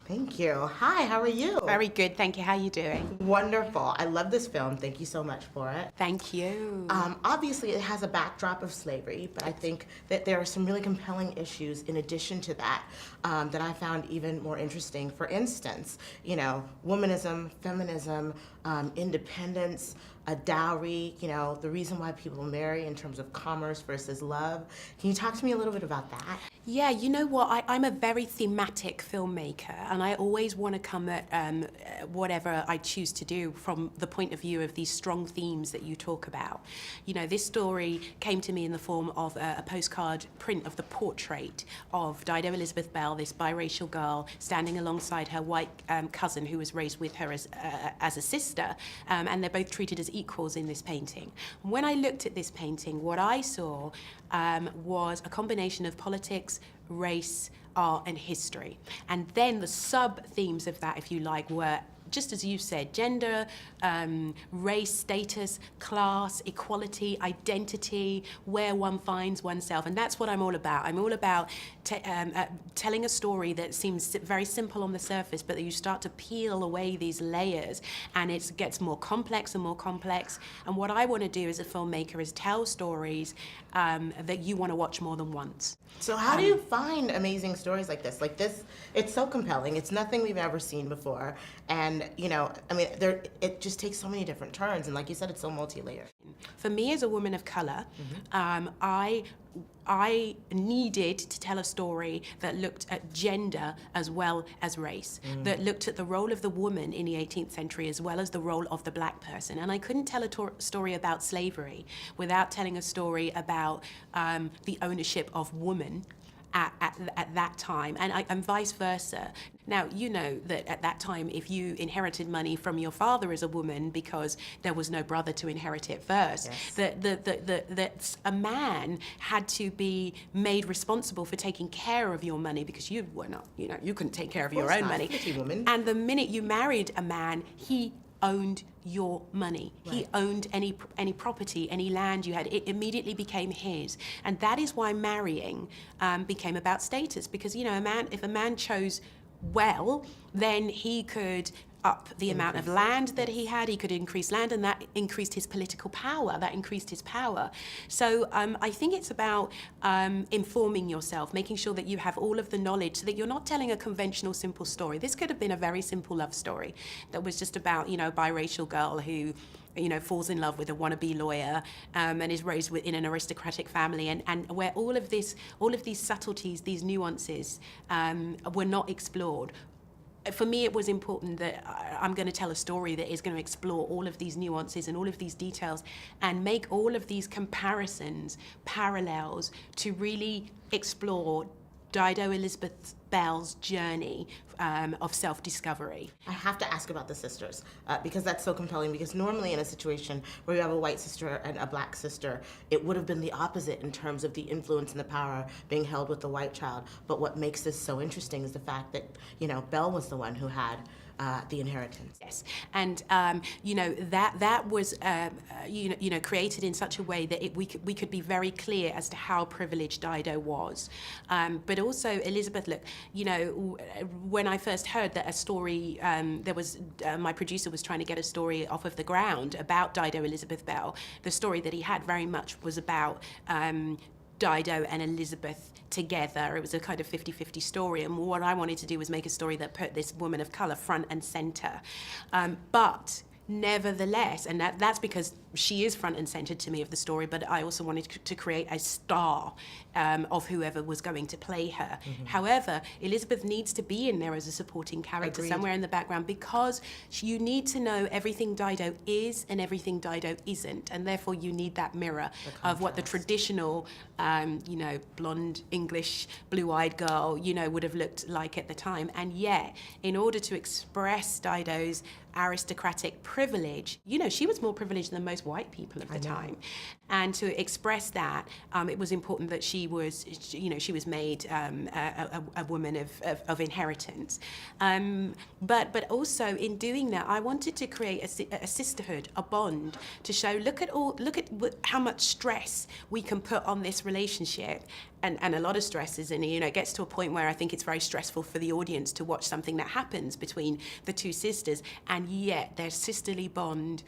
Thank you. Hi, how are you? Very good, thank you. How are you doing? Wonderful. I love this film. Thank you so much for it. Thank you. Obviously, it has a backdrop of slavery, but I think that there are some really compelling issues in addition to that that I found even more interesting. For instance, womanism, feminism, independence, a dowry, the reason why people marry in terms of commerce versus love. Can you talk to me a little bit about that? Yeah, you know what? I'm a very thematic filmmaker, and I always want to come at whatever I choose to do from the point of view of these strong themes that you talk about. This story came to me in the form of a postcard print of the portrait of Dido Elizabeth Belle, this biracial girl, standing alongside her white cousin who was raised with her as a sister, and they're both treated as equals in this painting. When I looked at this painting, what I saw was a combination of politics, race, art, and history. And then the sub-themes of that, if you like, were, just as you said, gender, race, status, class, equality, identity, where one finds oneself. And that's what I'm all about. I'm all about telling a story that seems very simple on the surface, but that you start to peel away these layers, and it gets more complex and more complex. And what I want to do as a filmmaker is tell stories that you want to watch more than once. So how do you find amazing stories like this? It's so compelling. It's nothing we've ever seen before. And, it just takes so many different turns. And like you said, it's so multi-layered. For me as a woman of color, I needed to tell a story that looked at gender as well as race, that looked at the role of the woman in the 18th century as well as the role of the black person. And I couldn't tell a story about slavery without telling a story about the ownership of women at that time, and vice versa. Now, you know that at that time, if you inherited money from your father as a woman because there was no brother to inherit it first, yes, that a man had to be made responsible for taking care of your money because you were not, you couldn't take care of your own money. Woman. And the minute you married a man, he owned your money. Right. He owned any property, any land you had. It immediately became his. And that is why marrying became about status, because if a man chose well, then he could up the amount of land that he had, he could increase land, and that increased his political power, that increased his power. So I think it's about informing yourself, making sure that you have all of the knowledge so that you're not telling a conventional simple story. This could have been a very simple love story that was just about, a biracial girl who falls in love with a wannabe lawyer and is raised in an aristocratic family, and where all of these subtleties, these nuances were not explored. For me, it was important that I'm going to tell a story that is going to explore all of these nuances and all of these details and make all of these comparisons, parallels, to really explore Dido Elizabeth Belle's journey of self-discovery. I have to ask about the sisters because that's so compelling, because normally in a situation where you have a white sister and a black sister, it would have been the opposite in terms of the influence and the power being held with the white child. But what makes this so interesting is the fact that, Belle was the one who had the inheritance. Yes, and that was created in such a way that we could be very clear as to how privileged Dido was, but also Elizabeth. Look, when I first heard that a story, my producer was trying to get a story off of the ground about Dido Elizabeth Belle. The story that he had very much was about Dido and Elizabeth together. It was a kind of 50-50 story, and what I wanted to do was make a story that put this woman of color front and center. But nevertheless, and that's because she is front and center to me of the story, but I also wanted to create a star of whoever was going to play her. Mm-hmm. However, Elizabeth needs to be in there as a supporting character. Agreed. Somewhere in the background, because you need to know everything Dido is and everything Dido isn't, and therefore you need that mirror of what the traditional, blonde English blue-eyed girl, would have looked like at the time. And yet, in order to express Dido's aristocratic privilege, she was more privileged than most most white people of the time. And to express that, it was important that she was, she was made a woman of inheritance. But also in doing that, I wanted to create a sisterhood, a bond, to show, look at how much stress we can put on this relationship. And a lot of stresses, and it gets to a point where I think it's very stressful for the audience to watch something that happens between the two sisters, and yet their sisterly bond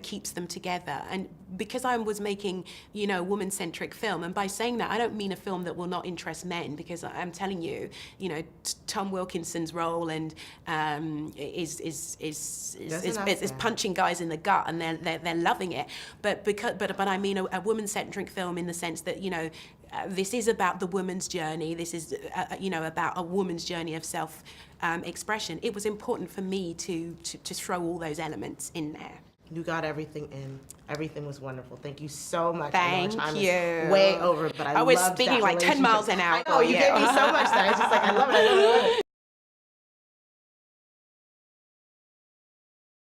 keeps them together. And because I was making, a woman-centric film, and by saying that, I don't mean a film that will not interest men, because I'm telling you, Tom Wilkinson's role and is punching guys in the gut, and they're loving it. But I mean a woman-centric film in the sense that this is about the woman's journey. This is about a woman's journey of self expression. It was important for me to throw all those elements in there. You got everything in. Everything was wonderful. Thank you so much. Thank you. Is way over, but I was loved speaking that like 10 miles an hour. I know, you gave me so much time. It's just like, I love it.